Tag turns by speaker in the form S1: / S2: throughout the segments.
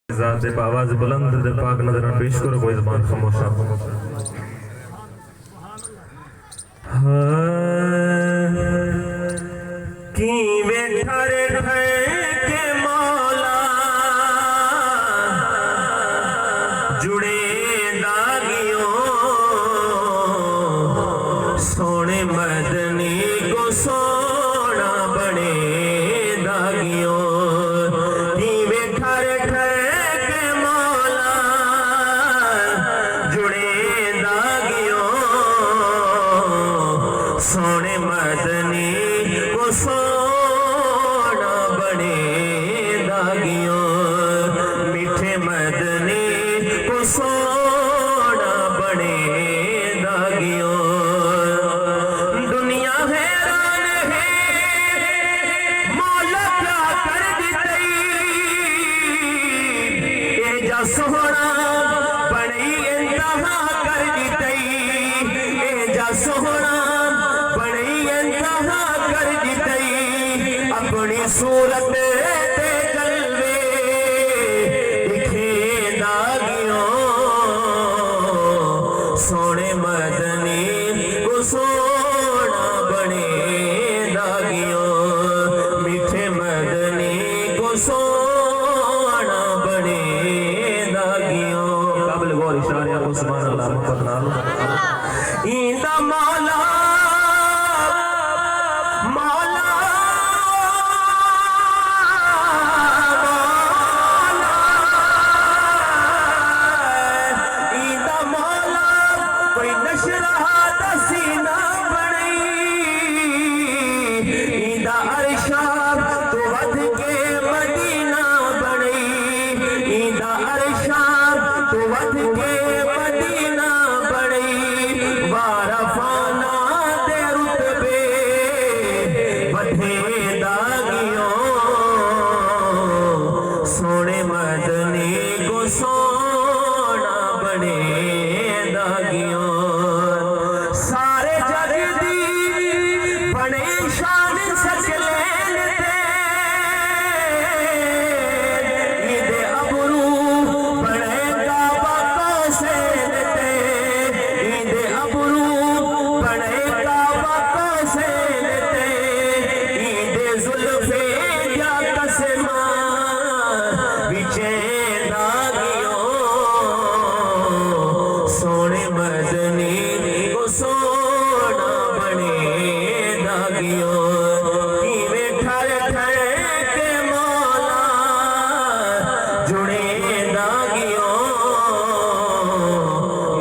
S1: ذات دے آواز بلند دے پاک نظران پیش کرو کوئی زبان خاموشا کیویں ٹھر کے مولا جڑے داغیوں سونے مدنی کو سونا بنے داغیوں کیویں ٹھر کے مولا جڑے داغیوں سونے مدنی کو سونا بنے داغیوں میٹھے مدنی کو سونا بنے داغیوں دنیا حیران ہے مولا کیا کر دیتے اے جا سونا بڑی انتہا کر دیتے اے جا سونا بڑی انتہا کر دیتے اپنی صورت تے جلوے دکھے داغیوں سونے مدنی کو سونا بنے داغیوں میٹھے مدنی کو سونا بنے داغیوں قابل غور اشارے آپ سبحان اللہ محمد نالو ایندہ مولا مولا ایندہ مولا کوئی نشرہ دسینہ بڑی ایندہ عرشاب تو ود کے مدینہ بڑی ایندہ عرشاب تو ود کے مدینہ بڑی وارفانا دے رتبے بڑھے داغیوں سونے مدنی کو سونا بنے داغیوں سارے جگ دی بڑے شان سجلین تے عید ابرو بڑے کعبہ کو سین تے عید ابرو بڑے کعبہ کو سین تے عید زلفے یا قسمہ بچے داغیوں سونے مدنی کو سونا بنے داغیوں کیویں ٹھر کے مولا جڑے داغیوں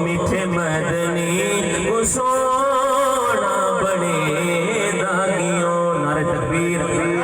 S1: میٹھے مدنی کو سونا بنے